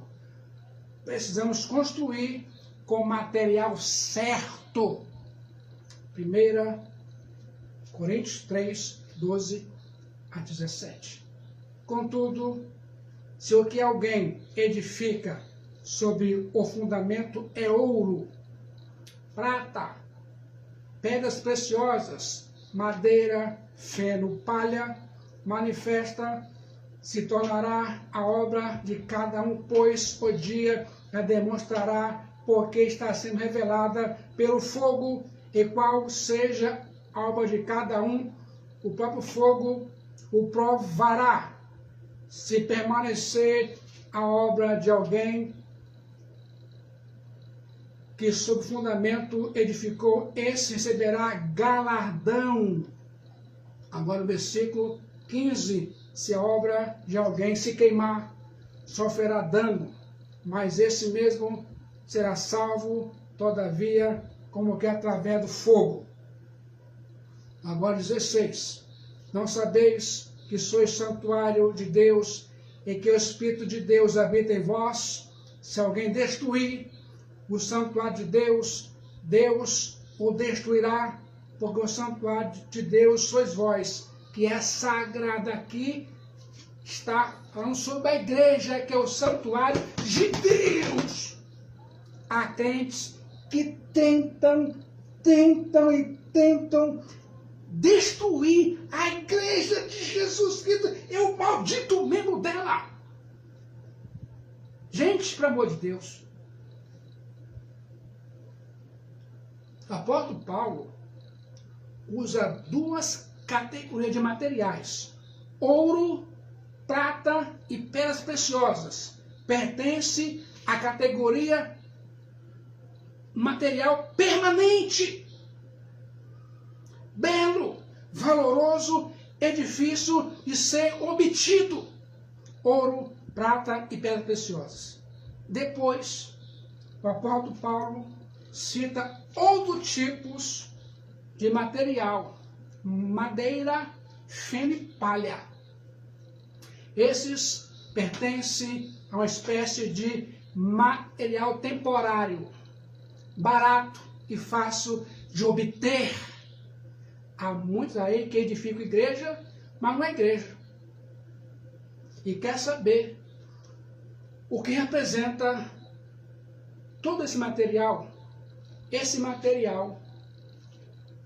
Precisamos construir com material certo. 1 Coríntios 3, 12 a 17. Contudo, se o que alguém edifica sobre o fundamento é ouro, prata, pedras preciosas, madeira, feno, palha, manifesta, se tornará a obra de cada um, pois o dia a demonstrará, porque está sendo revelada pelo fogo, e qual seja a obra de cada um, o próprio fogo o provará. Se permanecer a obra de alguém que sob fundamento edificou, esse receberá galardão. Agora o versículo 15, se a obra de alguém se queimar, sofrerá dano, mas esse mesmo será salvo, todavia, como que através do fogo. Agora 16, não sabeis que sois santuário de Deus e que o Espírito de Deus habita em vós? Se alguém destruir o santuário de Deus, Deus o destruirá, porque o santuário de Deus sois vós, que é sagrado. Aqui está falando sobre a igreja, que é o santuário de Deus. Há crentes que tentam destruir a igreja de Jesus Cristo. É o maldito membro dela. Gente, pelo amor de Deus. O apóstolo Paulo usa duas categorias de materiais: ouro, prata e pedras preciosas. Pertence à categoria material permanente, belo, valoroso, edifício de ser obtido. Ouro, prata e pedras preciosas. Depois, o apóstolo Paulo cita outros tipos de material: madeira, feno e palha. Esses pertencem a uma espécie de material temporário, barato e fácil de obter. Há muitos aí que edificam igreja, mas não é igreja. E quer saber o que representa todo esse material. Esse material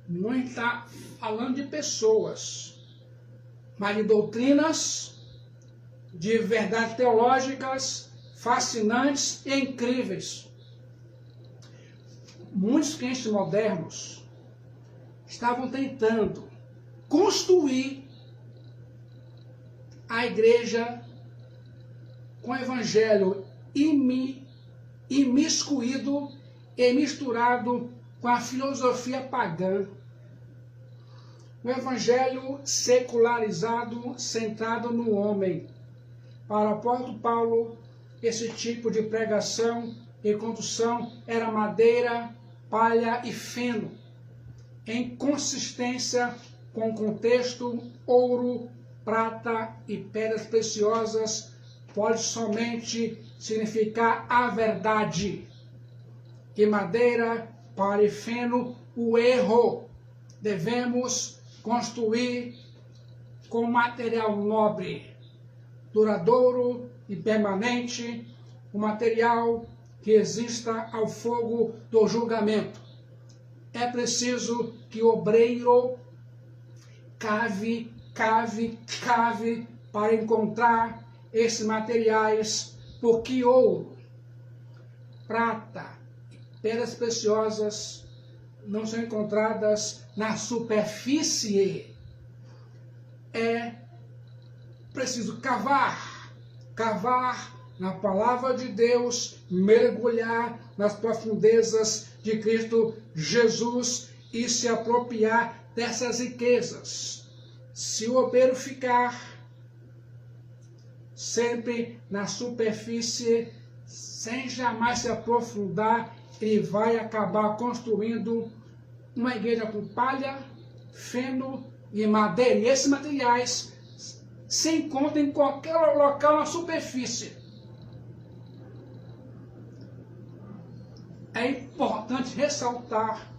não está falando de pessoas, mas de doutrinas, de verdades teológicas fascinantes e incríveis. Muitos crentes modernos estavam tentando construir a igreja com o evangelho imiscuído e misturado com a filosofia pagã. O evangelho secularizado, centrado no homem. Para o apóstolo Paulo, esse tipo de pregação e condução era madeira, palha e feno, em consistência com o contexto. Ouro, prata e pedras preciosas pode somente significa a verdade. E madeira, para feno, o erro. Devemos construir com material nobre, duradouro e permanente, um material que resista ao fogo do julgamento. É preciso que o obreiro cave para encontrar esses materiais, porque ouro, prata e pedras preciosas não são encontradas na superfície. É preciso cavar na palavra de Deus, mergulhar nas profundezas de Cristo Jesus e se apropriar dessas riquezas. Se o obreiro ficar sempre na superfície, sem jamais se aprofundar, ele vai acabar construindo uma igreja com palha, feno e madeira. E esses materiais se encontram em qualquer local na superfície. É importante ressaltar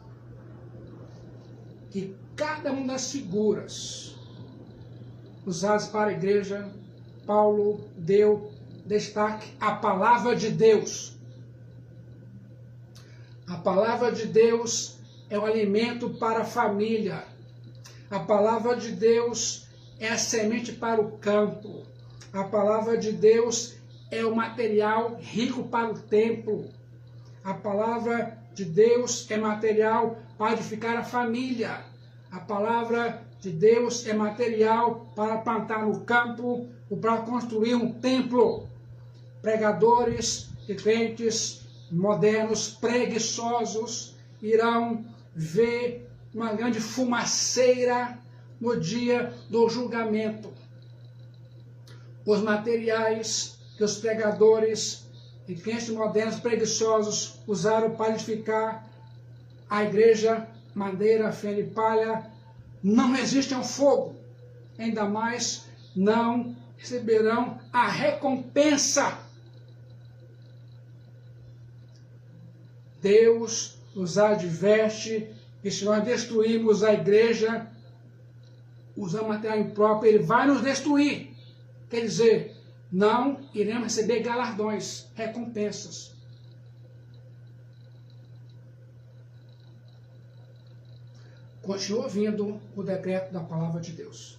que cada uma das figuras usadas para a igreja, Paulo deu destaque à palavra de Deus. A palavra de Deus é o alimento para a família. A palavra de Deus é a semente para o campo. A palavra de Deus é o material rico para o templo. A palavra de Deus é material para edificar a família. A palavra de Deus é material para plantar no campo ou para construir um templo. Pregadores e crentes modernos preguiçosos irão ver uma grande fumaceira no dia do julgamento. Os materiais que os pregadores e crentes modernos preguiçosos usaram para edificar a igreja, madeira, feno e palha, não resistem ao fogo, ainda mais não receberão a recompensa. Deus nos adverte que se nós destruirmos a igreja, usando material impróprio, ele vai nos destruir. Quer dizer, não iremos receber galardões, recompensas. Continua ouvindo o decreto da palavra de Deus.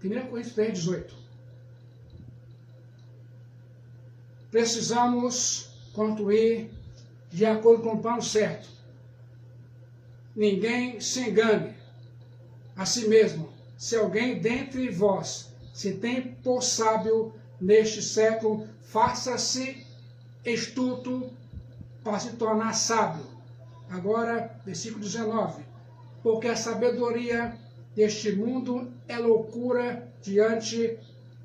1 Coríntios 3, 18. Precisamos construir de acordo com o plano certo. Ninguém se engane a si mesmo. Se alguém dentre vós se tem por sábio neste século, faça-se estudo para se tornar sábio. Agora, versículo 19. Porque a sabedoria deste mundo é loucura diante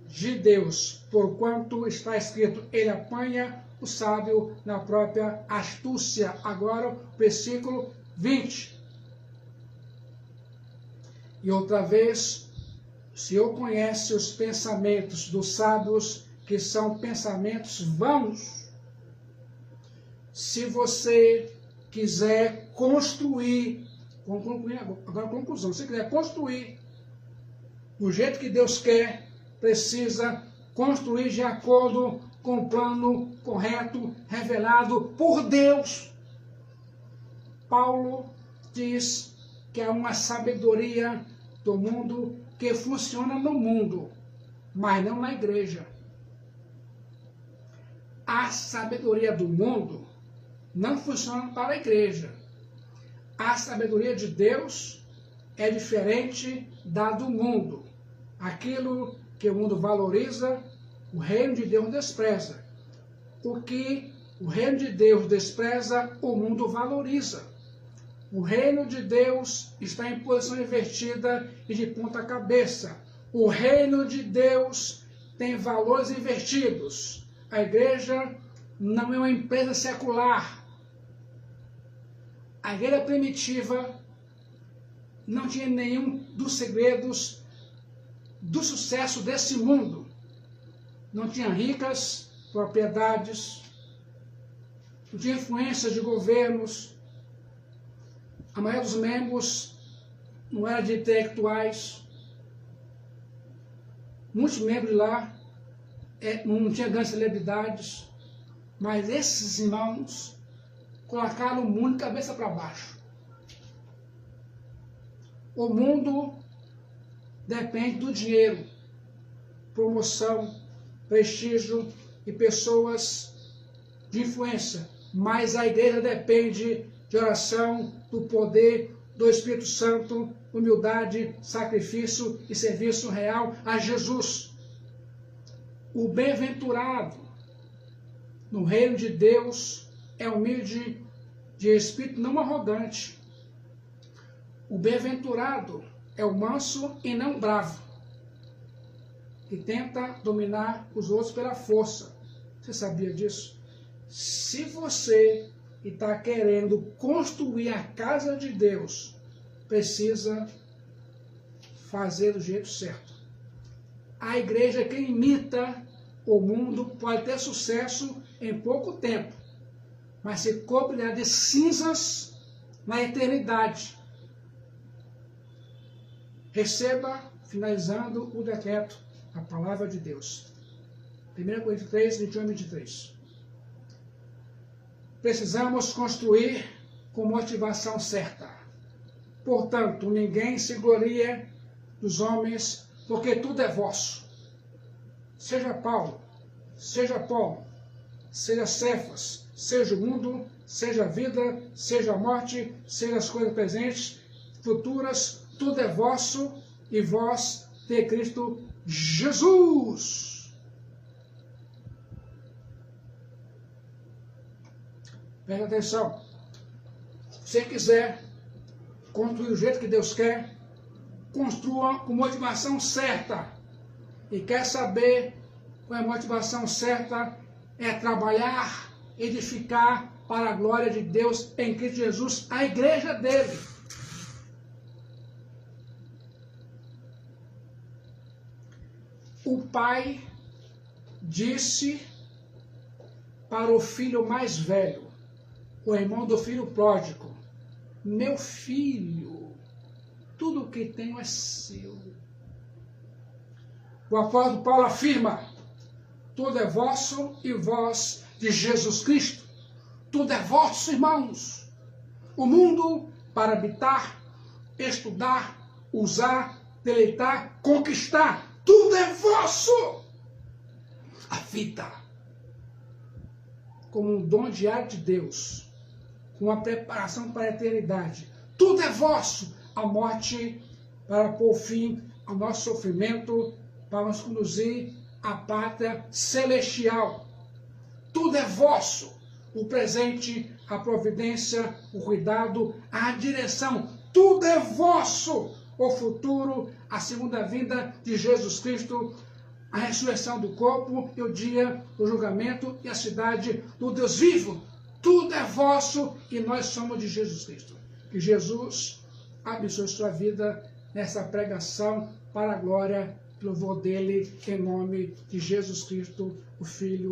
de Deus, porquanto está escrito, ele apanha o sábio na própria astúcia. Agora, versículo 20. E outra vez, o Senhor conhece os pensamentos dos sábios, que são pensamentos vãos. Se você quiser construir, agora a conclusão, se quiser construir do jeito que Deus quer, precisa construir de acordo com o plano correto, revelado por Deus. Paulo diz que é uma sabedoria do mundo que funciona no mundo, mas não na igreja. A sabedoria do mundo não funciona para a igreja. A sabedoria de Deus é diferente da do mundo. Aquilo que o mundo valoriza, o reino de Deus despreza. O que o reino de Deus despreza, o mundo valoriza. O reino de Deus está em posição invertida e de ponta cabeça. O reino de Deus tem valores invertidos. A igreja não é uma empresa secular. A igreja primitiva não tinha nenhum dos segredos do sucesso desse mundo. Não tinha ricas, propriedades, não tinha influência de governos, a maioria dos membros não era de intelectuais, muitos membros lá não tinham grandes celebridades, mas esses irmãos colocaram o mundo de cabeça para baixo. O mundo depende do dinheiro, promoção, prestígio e pessoas de influência, mas a igreja depende de oração, do poder do Espírito Santo, humildade, sacrifício e serviço real a Jesus. O bem-aventurado no reino de Deus é humilde de espírito, não arrogante. O bem-aventurado é o manso e não bravo, que tenta dominar os outros pela força. Você sabia disso? Se você está querendo construir a casa de Deus, precisa fazer do jeito certo. A igreja que imita o mundo pode ter sucesso em pouco tempo, mas se cobrirá de cinzas na eternidade. Receba, finalizando o decreto, a palavra de Deus. 1 Coríntios 3, 21 e 23. Precisamos construir com motivação certa. Portanto, ninguém se gloria dos homens, porque tudo é vosso. Seja Paulo, seja Apolo, seja Cefas, seja o mundo, seja a vida, seja a morte, seja as coisas presentes, futuras, tudo é vosso e vós de Cristo Jesus. Presta atenção. Se você quiser construir do jeito que Deus quer, construa com motivação certa. E quer saber qual é a motivação certa? É trabalhar, edificar para a glória de Deus em Cristo Jesus, a igreja dele. O pai disse para o filho mais velho, o irmão do filho pródigo: meu filho, tudo o que tenho é seu. O apóstolo Paulo afirma: tudo é vosso e vós de Jesus Cristo. Tudo é vosso, irmãos. O mundo para habitar, estudar, usar, deleitar, conquistar. Tudo é vosso. A vida, como um dom diário de Deus, com uma preparação para a eternidade. Tudo é vosso. A morte para pôr fim ao nosso sofrimento, para nos conduzir à pátria celestial. Tudo é vosso. O presente, a providência, o cuidado, a direção. Tudo é vosso. O futuro, a segunda vinda de Jesus Cristo, a ressurreição do corpo e o dia do julgamento e a cidade do Deus vivo. Tudo é vosso e nós somos de Jesus Cristo. Que Jesus abençoe sua vida nessa pregação para a glória e louvor dele, em nome de Jesus Cristo, o Filho.